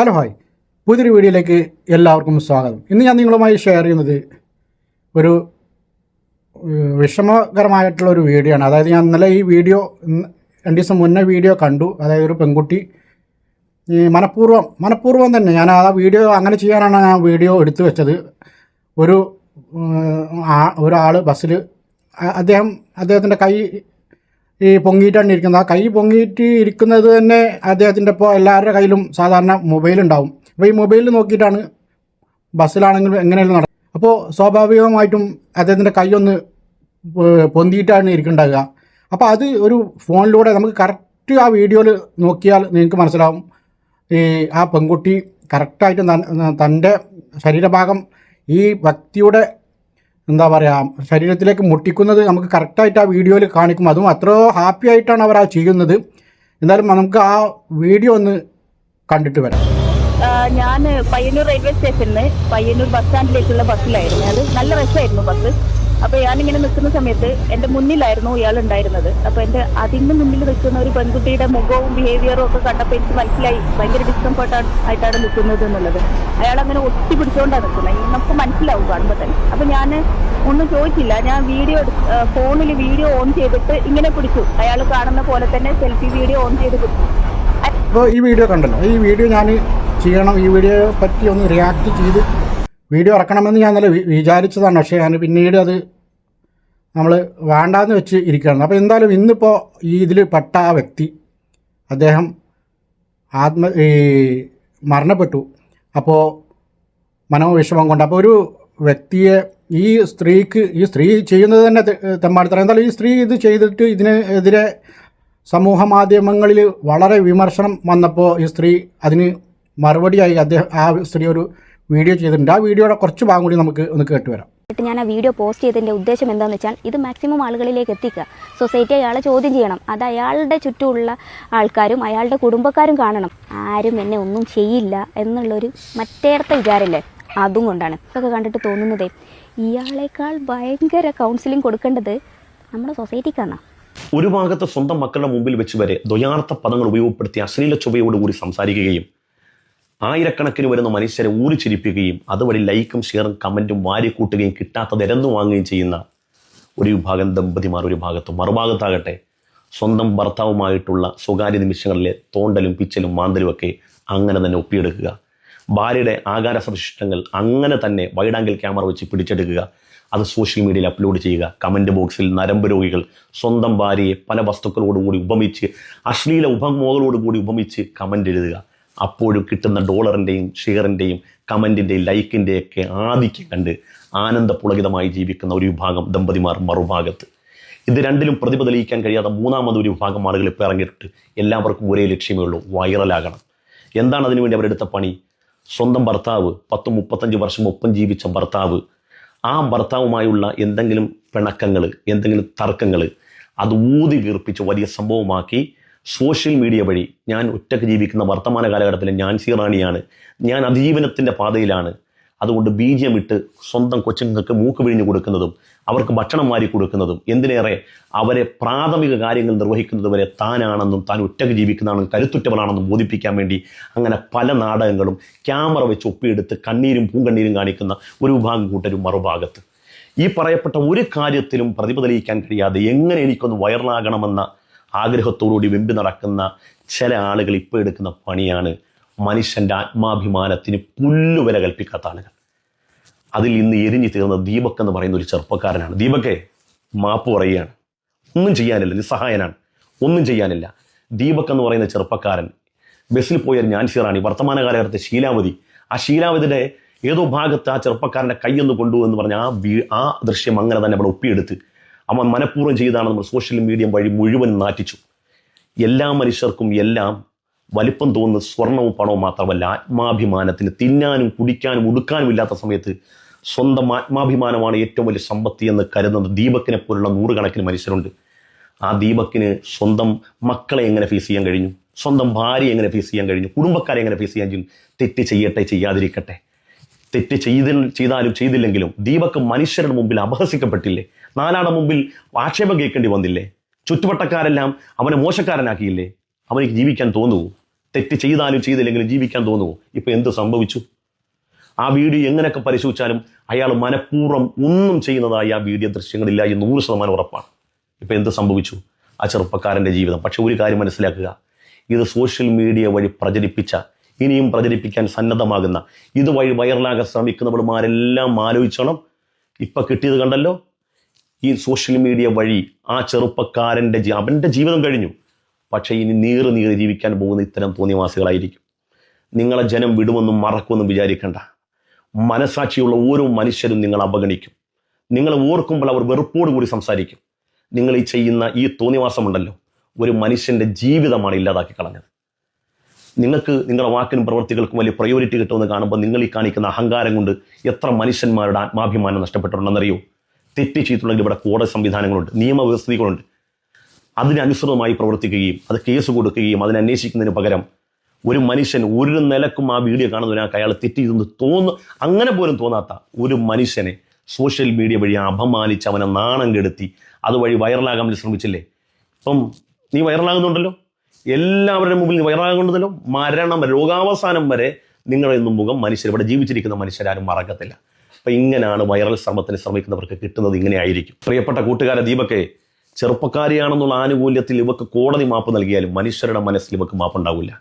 Hello hi, പുതിയൊരു വീഡിയോയിലേക്ക് എല്ലാവർക്കും സ്വാഗതം. ഇന്ന് ഞാൻ നിങ്ങളുമായി ഷെയർ ചെയ്യുന്നത് ഒരു വിഷമകരമായിട്ടുള്ളൊരു വീഡിയോ ആണ്. അതായത് ഞാൻ ഇന്നലെ ഈ വീഡിയോ 2 ദിവസം മുന്നേ വീഡിയോ കണ്ടു. അതായത് ഒരു പെൺകുട്ടി മനഃപൂർവ്വം തന്നെ ഞാൻ ആ വീഡിയോ അങ്ങനെ ചെയ്യാനാണ് ആ വീഡിയോ എടുത്തു വെച്ചത്. ഒരാൾ ബസ്സിൽ അദ്ദേഹത്തിൻ്റെ കൈ പൊങ്ങിയിട്ടാണ് ഇരിക്കുന്നത്. ആ കൈ പൊങ്ങിയിട്ട് ഇരിക്കുന്നത് തന്നെ അദ്ദേഹത്തിൻ്റെ ഇപ്പോൾ എല്ലാവരുടെ കയ്യിലും സാധാരണ മൊബൈലുണ്ടാവും. അപ്പോൾ ഈ മൊബൈലിൽ നോക്കിയിട്ടാണ് ബസ്സിലാണെങ്കിലും എങ്ങനെയും നടക്കും. അപ്പോൾ സ്വാഭാവികമായിട്ടും അദ്ദേഹത്തിൻ്റെ കൈയൊന്ന് പൊന്തിയിട്ടാണ് ഇരിക്കുന്നുണ്ടാകുക. അപ്പോൾ അത് ഒരു ഫോണിലൂടെ നമുക്ക് കറക്റ്റ് ആ വീഡിയോയിൽ നോക്കിയാൽ നിങ്ങൾക്ക് മനസ്സിലാവും. ആ പെൺകുട്ടി കറക്റ്റായിട്ട് തൻ്റെ ശരീരഭാഗം ഈ വ്യക്തിയുടെ ശരീരത്തിലേക്ക് മുട്ടിക്കുന്നത് നമുക്ക് കറക്റ്റായിട്ട് ആ വീഡിയോയിൽ കാണിക്കും. അതും അത്ര ഹാപ്പി ആയിട്ടാണ് അവർ ആ ചെയ്യുന്നത്. എന്നാലും നമുക്ക് ആ വീഡിയോ ഒന്ന് കണ്ടിട്ട് വരാം. ഞാൻ പയ്യന്നൂർ റെയിൽവേ സ്റ്റേഷനിൽ പയ്യന്നൂർ ബസ് സ്റ്റാൻഡിലേക്കുള്ള ബസ്സിലായിരുന്നു. അത് നല്ല രസമായിരുന്നു ബസ്. അപ്പോൾ ഞാനിങ്ങനെ നിൽക്കുന്ന സമയത്ത് എൻ്റെ മുന്നിലായിരുന്നു ഇയാൾ ഉണ്ടായിരുന്നത്. അപ്പോൾ എൻ്റെ അതിന് മുന്നിൽ നിൽക്കുന്ന ഒരു പെൺകുട്ടിയുടെ മുഖവും ബിഹേവിയറും ഒക്കെ കണ്ടപ്പോൾ എനിക്ക് മനസ്സിലായി ഭയങ്കര ഡിസ്കംഫർട്ട് ആയിട്ടാണ് നിൽക്കുന്നത് എന്നുള്ളത്. അയാൾ അങ്ങനെ ഒട്ടി പിടിച്ചുകൊണ്ടാണ് നിൽക്കുന്നത്. നമുക്ക് മനസ്സിലാവും കാണുമ്പോൾ തന്നെ. അപ്പോൾ ഞാൻ ഒന്നും ചോദിച്ചില്ല. ഞാൻ ഫോണിൽ വീഡിയോ ഓൺ ചെയ്തിട്ട് ഇങ്ങനെ പിടിച്ചു. അയാൾ കാണുന്ന പോലെ തന്നെ സെൽഫി വീഡിയോ ഓൺ ചെയ്ത് പിടിച്ചു. അപ്പോൾ ഈ വീഡിയോ കണ്ടല്ലോ, ഈ വീഡിയോ ഞാൻ ചെയ്യണം, ഈ വീഡിയോയെ പറ്റി ഒന്ന് റിയാക്ട് ചെയ്ത് വീഡിയോ ഇറക്കണമെന്ന് ഞാൻ നല്ല വിചാരിച്ചതാണ്. പക്ഷേ ഞാൻ പിന്നീട് അത് നമ്മൾ വേണ്ടാന്ന് വെച്ച് ഇരിക്കുകയാണ്. അപ്പോൾ എന്തായാലും ഇന്നിപ്പോൾ ഇതിൽ പെട്ട ആ വ്യക്തി അദ്ദേഹം മരണപ്പെട്ടു. അപ്പോൾ മനോവിഷമം കൊണ്ട് അപ്പോൾ ഒരു വ്യക്തിയെ ഈ സ്ത്രീ ചെയ്യുന്നത് തന്നെ തെമ്മാടിത്തരം. എന്തായാലും ഈ സ്ത്രീ ഇത് ചെയ്തിട്ട് ഇതിനെതിരെ സമൂഹ മാധ്യമങ്ങളിൽ വളരെ വിമർശനം വന്നപ്പോൾ ഈ സ്ത്രീ അതിന് മറുപടിയായി ആ സ്ത്രീ ഒരു വീഡിയോ ചെയ്തിട്ടുണ്ട്. ആ വീഡിയോയുടെ കുറച്ച് ഭാഗം കൂടി നമുക്ക് ഒന്ന് കേട്ടുവരാം. ഞാൻ ആ വീഡിയോ പോസ്റ്റ് ചെയ്തതിൻ്റെ ഉദ്ദേശം എന്താണെന്ന് വെച്ചാൽ ഇത് മാക്സിമം ആളുകളിലേക്ക് എത്തിക്കുക. സൊസൈറ്റി അയാളെ ചോദ്യം ചെയ്യണം. അത് അയാളുടെ ചുറ്റുമുള്ള ആൾക്കാരും അയാളുടെ കുടുംബക്കാരും കാണണം. ആരും എന്നെ ഒന്നും ചെയ്യില്ല എന്നുള്ളൊരു മറ്റേർത്ത വിചാരമില്ലേ, അതും കൊണ്ടാണ് ഇതൊക്കെ കണ്ടിട്ട് തോന്നുന്നതേ ഇയാളേക്കാൾ ഭയങ്കര കൗൺസിലിംഗ് കൊടുക്കേണ്ടത് നമ്മുടെ സൊസൈറ്റിക്കാണ്. ഒരു ഭാഗത്ത് സ്വന്തം മക്കളുടെ മുമ്പിൽ വെച്ച് വരെ ദ്വയാർത്ഥ പദങ്ങൾ ഉപയോഗപ്പെടുത്തി അശ്ലീല ചൊവ്വയോടുകൂടി സംസാരിക്കുകയും ആയിരക്കണക്കിന് വരുന്ന മനുഷ്യരെ ഊരിച്ചിരിപ്പിക്കുകയും അതുവഴി ലൈക്കും ഷെയറും കമൻറ്റും വാരിക്കൂട്ടുകയും കിട്ടാത്തത് ഇരന്നു വാങ്ങുകയും ചെയ്യുന്ന ഒരു വിഭാഗം ദമ്പതിമാർ ഒരു ഭാഗത്തും, മറുഭാഗത്താകട്ടെ സ്വന്തം ഭർത്താവുമായിട്ടുള്ള സ്വകാര്യ നിമിഷങ്ങളിലെ തോണ്ടലും പിച്ചലും മാന്തലും ഒക്കെ അങ്ങനെ തന്നെ ഒപ്പിയെടുക്കുക. ഭാര്യയുടെ ആകാര സവിശിഷ്ടങ്ങൾ അങ്ങനെ തന്നെ വൈഡ് ആംഗിൾ ക്യാമറ വെച്ച് പിടിച്ചെടുക്കുക. അത് സോഷ്യൽ മീഡിയയിൽ അപ്ലോഡ് ചെയ്യുക. കമൻറ്റ് ബോക്സിൽ നരമ്പ് രോഗികൾ സ്വന്തം ഭാര്യയെ പല വസ്തുക്കളോടുകൂടി ഉപമിച്ച് അശ്ലീല ഉപമോകളോടുകൂടി ഉപമിച്ച് കമൻ്റ് എഴുതുക. അപ്പോഴും കിട്ടുന്ന ഡോളറിൻ്റെയും ഷെയറിൻ്റെയും കമൻറ്റിൻ്റെയും ലൈക്കിൻ്റെയൊക്കെ ആധിക്യം കണ്ട് ആനന്ദപുളകിതമായി ജീവിക്കുന്ന ഒരു വിഭാഗം ദമ്പതിമാർ മറുഭാഗത്ത്. ഇത് രണ്ടിലും പ്രതിഭ തെളിയിക്കാൻ കഴിയാത്ത മൂന്നാമതൊരു വിഭാഗം ആളുകൾ ഇപ്പോൾ ഇറങ്ങിയിട്ട് എല്ലാവർക്കും ഒരേ ലക്ഷ്യമേ ഉള്ളൂ, വൈറലാകണം. എന്താണ് അതിനുവേണ്ടി അവരെടുത്ത പണി? സ്വന്തം ഭർത്താവ് 10-35 വർഷം ഒപ്പം ജീവിച്ച ഭർത്താവ്, ആ ഭർത്താവുമായുള്ള എന്തെങ്കിലും പിണക്കങ്ങൾ, എന്തെങ്കിലും തർക്കങ്ങൾ അത് ഊതി വീർപ്പിച്ച് വലിയ സംഭവമാക്കി സോഷ്യൽ മീഡിയ വഴി ഞാൻ ഒറ്റയ്ക്ക് ജീവിക്കുന്ന വർത്തമാന കാലഘട്ടത്തിലെ ഞാൻ സീറാണിയാണ്, ഞാൻ അതിജീവനത്തിൻ്റെ പാതയിലാണ്, അതുകൊണ്ട് ബീജം ഇട്ട് സ്വന്തം കൊച്ചുങ്ങൾക്ക് മൂക്ക് പിഴിഞ്ഞു കൊടുക്കുന്നതും അവർക്ക് ഭക്ഷണം വാരി കൊടുക്കുന്നതും എന്തിനേറെ അവരെ പ്രാഥമിക കാര്യങ്ങൾ നിർവഹിക്കുന്നത് വരെ താനാണെന്നും താൻ ഒറ്റയ്ക്ക് ജീവിക്കുന്നതാണെന്നും കരുത്തുറ്റവളാണെന്നും ബോധിപ്പിക്കാൻ വേണ്ടി അങ്ങനെ പല നാടകങ്ങളും ക്യാമറ വെച്ച് ഒപ്പിയെടുത്ത് കണ്ണീരും പൂങ്കണ്ണീരും കാണിക്കുന്ന ഒരു വിഭാഗം കൂട്ടരും മറുഭാഗത്ത്. ഈ പറയപ്പെട്ട ഒരു കാര്യത്തിലും പ്രതിഭ തെളിയിക്കാൻ കഴിയാതെ എങ്ങനെ എനിക്കൊന്ന് വൈറലാകണമെന്ന ആഗ്രഹത്തോടുകൂടി വെമ്പി നടക്കുന്ന ചില ആളുകൾ ഇപ്പോൾ എടുക്കുന്ന പണിയാണ് മനുഷ്യൻ്റെ ആത്മാഭിമാനത്തിന് പുല്ലുവില കൽപ്പിക്കാത്ത ആളുകൾ. അതിൽ ഇന്ന് എരിഞ്ഞു തീർന്ന ദീപക് എന്ന് പറയുന്ന ഒരു ചെറുപ്പക്കാരനാണ്. ദീപക്കെ മാപ്പ് പറയുകയാണ്, ഒന്നും ചെയ്യാനില്ല, നിസ്സഹായനാണ്, ഒന്നും ചെയ്യാനില്ല. ദീപക് എന്ന് പറയുന്ന ചെറുപ്പക്കാരൻ ബസ്സിൽ പോയൊരു ഞാൻസീറാണി, വർത്തമാന കാലഘട്ടത്തെ ശീലാവതി, ആ ശീലാവതിയുടെ ഏതോ ഭാഗത്ത് ആ ചെറുപ്പക്കാരൻ്റെ കൈയൊന്ന് കൊണ്ടുവെന്ന് പറഞ്ഞ ആ ദൃശ്യം അങ്ങനെ തന്നെ അവിടെ ഒപ്പിയെടുത്ത് അവൻ മനഃപൂർവ്വം ചെയ്താണ് നമ്മൾ സോഷ്യൽ മീഡിയ വഴി മുഴുവൻ നാറ്റിച്ചു. എല്ലാ മനുഷ്യർക്കും എല്ലാം വലിപ്പം തോന്നുന്ന സ്വർണവും പണവും മാത്രമല്ല, ആത്മാഭിമാനത്തിന് തിന്നാനും കുടിക്കാനും ഉടുക്കാനും ഇല്ലാത്ത സമയത്ത് സ്വന്തം ആത്മാഭിമാനമാണ് ഏറ്റവും വലിയ സമ്പത്തി എന്ന് കരുതുന്ന ദീപക്കിനെ പോലുള്ള നൂറുകണക്കിന് മനുഷ്യരുണ്ട്. ആ ദീപക്കിന് സ്വന്തം മക്കളെ എങ്ങനെ ഫേസ് ചെയ്യാൻ കഴിഞ്ഞു, സ്വന്തം ഭാര്യയെ എങ്ങനെ ഫേസ് ചെയ്യാൻ കഴിഞ്ഞു, കുടുംബക്കാരെ എങ്ങനെ ഫേസ് ചെയ്യാൻ ചെയ്യും? തെറ്റ് ചെയ്യട്ടെ ചെയ്യാതിരിക്കട്ടെ, തെറ്റ് ചെയ്താലും ചെയ്തില്ലെങ്കിലും ദീപക് മനുഷ്യരുടെ മുമ്പിൽ അപഹസിക്കപ്പെട്ടില്ലേ, നാലാളുടെ മുമ്പിൽ ആക്ഷേപം കേൾക്കേണ്ടി വന്നില്ലേ, ചുറ്റുവട്ടക്കാരെല്ലാം അവനെ മോശക്കാരനാക്കിയില്ലേ, അവനിക്ക് ജീവിക്കാൻ തോന്നുവോ? തെറ്റ് ചെയ്താലും ചെയ്തില്ലെങ്കിലും ജീവിക്കാൻ തോന്നുമോ? ഇപ്പം എന്ത് സംഭവിച്ചു? ആ വീഡിയോ എങ്ങനെയൊക്കെ പരിശോധിച്ചാലും അയാൾ മനഃപൂർവ്വം ഒന്നും ചെയ്യുന്നതായി ആ വീഡിയോ ദൃശ്യങ്ങളില്ല എന്ന് 100% ഉറപ്പാണ്. ഇപ്പം എന്ത് സംഭവിച്ചു? ആ ചെറുപ്പക്കാരൻ്റെ ജീവിതം. പക്ഷെ ഒരു കാര്യം മനസ്സിലാക്കുക, ഇത് സോഷ്യൽ മീഡിയ വഴി പ്രചരിപ്പിച്ച, ഇനിയും പ്രചരിപ്പിക്കാൻ സന്നദ്ധമാകുന്ന, ഇതുവഴി വൈറലാകാൻ ശ്രമിക്കുന്നവന്മാരെല്ലാം ആലോചിച്ചണം. ഇപ്പം കിട്ടിയത് കണ്ടല്ലോ, ഈ സോഷ്യൽ മീഡിയ വഴി ആ ചെറുപ്പക്കാരൻ്റെ അവൻ്റെ ജീവിതം കഴിഞ്ഞു. പക്ഷേ ഇനി നീറി ജീവിക്കാൻ പോകുന്ന ഇത്തരം തോന്നിയവാസികളായിരിക്കും. നിങ്ങളെ ജനം വിടുമെന്നും മറക്കുമെന്നും വിചാരിക്കേണ്ട. മനസാക്ഷിയുള്ള ഓരോ മനുഷ്യരും നിങ്ങൾ അവഗണിക്കും. നിങ്ങൾ ഓർക്കുമ്പോൾ അവർ വെറുപ്പോട് കൂടി സംസാരിക്കും. നിങ്ങൾ ഈ ചെയ്യുന്ന ഈ തോന്നിവാസമുണ്ടല്ലോ, ഒരു മനുഷ്യൻ്റെ ജീവിതമാണ് ഇല്ലാതാക്കി കളഞ്ഞത്. നിങ്ങൾക്ക് നിങ്ങളുടെ വാക്കിനും പ്രവൃത്തികൾക്കും വലിയ പ്രയോറിറ്റി കിട്ടുമെന്ന് കാണുമ്പോൾ നിങ്ങൾ ഈ കാണിക്കുന്ന അഹങ്കാരം കൊണ്ട് എത്ര മനുഷ്യന്മാരുടെ ആത്മാഭിമാനം നഷ്ടപ്പെട്ടിട്ടുണ്ടെന്നറിയോ? തെറ്റ് ചെയ്തിട്ടുണ്ടെങ്കിൽ ഇവിടെ കോടതി സംവിധാനങ്ങളുണ്ട്, നിയമവ്യവസ്ഥകളുണ്ട്. അതിനനുസൃതമായി പ്രവർത്തിക്കുകയും അത് കേസ് കൊടുക്കുകയും അതിനെ അന്വേഷിക്കുന്നതിന് പകരം ഒരു മനുഷ്യൻ ഒരു നിലക്കും ആ വീഡിയോ കാണുന്നതിനൊക്കെ അയാൾ തെറ്റ് ചെയ്തെന്ന് അങ്ങനെ പോലും തോന്നാത്ത ഒരു മനുഷ്യനെ സോഷ്യൽ മീഡിയ വഴി അപമാനിച്ച് അവനെ നാണം കെടുത്തി അതുവഴി വൈറലാകാൻ വേണ്ടി ശ്രമിച്ചില്ലേ? ഇപ്പം നീ വൈറലാകുന്നുണ്ടല്ലോ, എല്ലാവരുടെ മുമ്പിൽ നീ വൈറലാകുന്നുണ്ടല്ലോ. മരണം, രോഗാവസാനം വരെ നിങ്ങളെന്നും മുഖം മനുഷ്യർ, ഇവിടെ ജീവിച്ചിരിക്കുന്ന മനുഷ്യരാരും മറക്കത്തില്ല. അപ്പം ഇങ്ങനെയാണ് വൈറൽ ശ്രമത്തിന് ശ്രമിക്കുന്നവർക്ക് കിട്ടുന്നത്. ഇങ്ങനെയായിരിക്കും. പ്രിയപ്പെട്ട കൂട്ടുകാരെ, ദീപക്കെ ചെറുപ്പക്കാരിയാണെന്നുള്ള ആനുകൂല്യത്തിൽ ഇവക്ക് കോടതി മാപ്പ് നൽകിയാലും മനുഷ്യരുടെ മനസ്സിൽ ഇവക്ക് മാപ്പുണ്ടാവില്ല.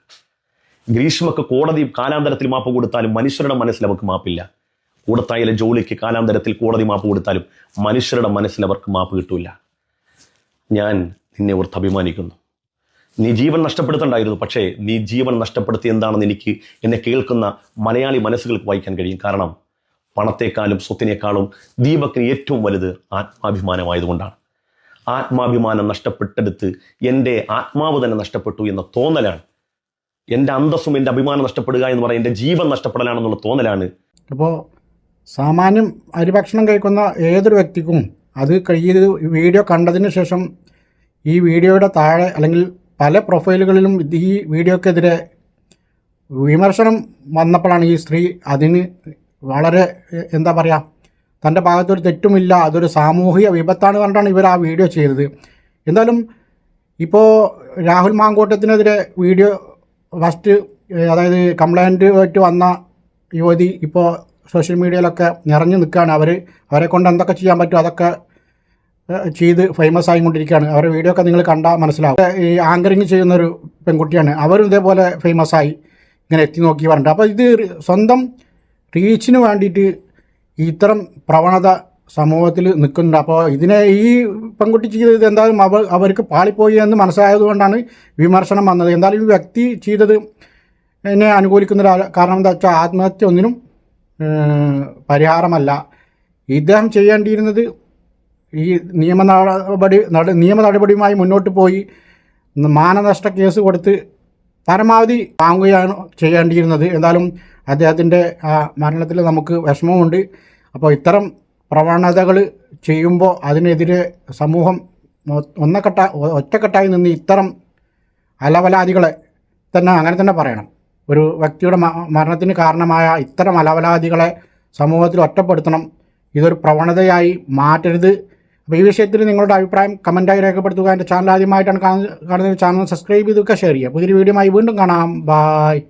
ഗ്രീഷ്മക്ക് കോടതി കാലാന്തരത്തിൽ മാപ്പ് കൊടുത്താലും മനുഷ്യരുടെ മനസ്സിൽ അവർക്ക് മാപ്പില്ല. കൂടത്തായിലെ ജോലിക്ക് കാലാന്തരത്തിൽ കോടതി മാപ്പ് കൊടുത്താലും മനുഷ്യരുടെ മനസ്സിൽ അവർക്ക് മാപ്പ് കിട്ടൂല. ഞാൻ നിന്നെ ഓർത്ത് അഭിമാനിക്കുന്നു. നീ ജീവൻ നഷ്ടപ്പെടുത്തണ്ടായിരുന്നു, പക്ഷേ നീ ജീവൻ നഷ്ടപ്പെടുത്തി എന്താണെന്ന് എന്നെ കേൾക്കുന്ന മലയാളി മനസ്സുകൾക്ക് വായിക്കാൻ കഴിയും. കാരണം പണത്തെക്കാളും സ്വത്തിനേക്കാളും ദീപക്കിന് ഏറ്റവും വലുത് ആത്മാഭിമാനമായതുകൊണ്ടാണ്. ആത്മാഭിമാനം നഷ്ടപ്പെട്ടെടുത്ത് എൻ്റെ ആത്മാവ് തന്നെ നഷ്ടപ്പെട്ടു എന്ന തോന്നലാണ്. എൻ്റെ അന്തസ്സും എൻ്റെ അഭിമാനം നഷ്ടപ്പെടുക എന്ന് പറയാൻ എൻ്റെ ജീവൻ നഷ്ടപ്പെടലാണെന്നുള്ള തോന്നലാണ്. അപ്പോൾ സാമാന്യം അരിഭക്ഷണം കഴിക്കുന്ന ഏതൊരു വ്യക്തിക്കും അത് വീഡിയോ കണ്ടതിന് ശേഷം ഈ വീഡിയോയുടെ താഴെ അല്ലെങ്കിൽ പല പ്രൊഫൈലുകളിലും ഈ വീഡിയോക്കെതിരെ വിമർശനം വന്നപ്പോഴാണ് ഈ സ്ത്രീ അതിന് വളരെ എന്താ പറയുക, തൻ്റെ ഭാഗത്തൊരു തെറ്റുമില്ല, അതൊരു സാമൂഹിക വിപത്താണ് പറഞ്ഞിട്ടാണ് ഇവർ ആ വീഡിയോ ചെയ്തത്. എന്തായാലും ഇപ്പോൾ രാഹുൽ മാങ്കൂട്ടത്തിനെതിരെ വീഡിയോ ഫസ്റ്റ്, അതായത് കംപ്ലൈൻറ്റ് ആയിട്ട് വന്ന യുവതി ഇപ്പോൾ സോഷ്യൽ മീഡിയയിലൊക്കെ നിറഞ്ഞു നിൽക്കുകയാണ്. അവരെ കൊണ്ട് എന്തൊക്കെ ചെയ്യാൻ പറ്റും അതൊക്കെ ചെയ്ത് ഫേമസ് ആയിക്കൊണ്ടിരിക്കുകയാണ്. അവരുടെ വീഡിയോ ഒക്കെ നിങ്ങൾ കണ്ടാൽ മനസ്സിലാവും. ഈ ആങ്കറിങ് ചെയ്യുന്നൊരു പെൺകുട്ടിയാണ്, അവരും ഇതേപോലെ ഫേമസായി ഇങ്ങനെ എത്തി നോക്കി പറഞ്ഞിട്ട്. അപ്പോൾ ഇത് സ്വന്തം റീച്ചിന് വേണ്ടിയിട്ട് ഇത്തരം പ്രവണത സമൂഹത്തിൽ നിൽക്കുന്നുണ്ട്. അപ്പോൾ ഈ പെൺകുട്ടി ചെയ്തത് എന്തായാലും അവർക്ക് പാളിപ്പോയി എന്ന് മനസ്സിലായതുകൊണ്ടാണ് വിമർശനം വന്നത്. എന്തായാലും ഈ വ്യക്തി ചെയ്തത് എന്നെ അനുകൂലിക്കുന്ന കാരണം എന്താ വെച്ചാൽ ആത്മഹത്യ ഒന്നിനും പരിഹാരമല്ല. ഇദ്ദേഹം ചെയ്യേണ്ടിയിരുന്നത് ഈ നിയമ നടപടിയുമായി മുന്നോട്ട് പോയി മാനനഷ്ട കേസ് കൊടുത്ത് പരമാവധി വാങ്ങുകയാണ് ചെയ്യേണ്ടിയിരുന്നത്. എന്തായാലും അദ്ദേഹത്തിൻ്റെ മരണത്തിൽ നമുക്ക് വിഷമമുണ്ട്. അപ്പോൾ ഇത്തരം പ്രവണതകൾ ചെയ്യുമ്പോൾ അതിനെതിരെ സമൂഹം ഒറ്റക്കെട്ടായി നിന്ന് ഇത്തരം അലവലാദികളെ അങ്ങനെ തന്നെ പറയണം. ഒരു വ്യക്തിയുടെ മരണത്തിന് കാരണമായ ഇത്തരം അലവലാദികളെ സമൂഹത്തിൽ ഒറ്റപ്പെടുത്തണം. ഇതൊരു പ്രവണതയായി മാറ്റരുത്. അപ്പോൾ ഈ വിഷയത്തിൽ നിങ്ങളുടെ അഭിപ്രായം കമൻറ്റായി രേഖപ്പെടുത്തുക. എൻ്റെ ചാനൽ ആദ്യമായിട്ടാണ് കാണുന്നത്, ചാനൽ സബ്സ്ക്രൈബ് ചെയ്തൊക്കെ ഷെയർ ചെയ്യുക. പുതിയൊരു വീഡിയോയുമായി വീണ്ടും കാണാം. ബായ്.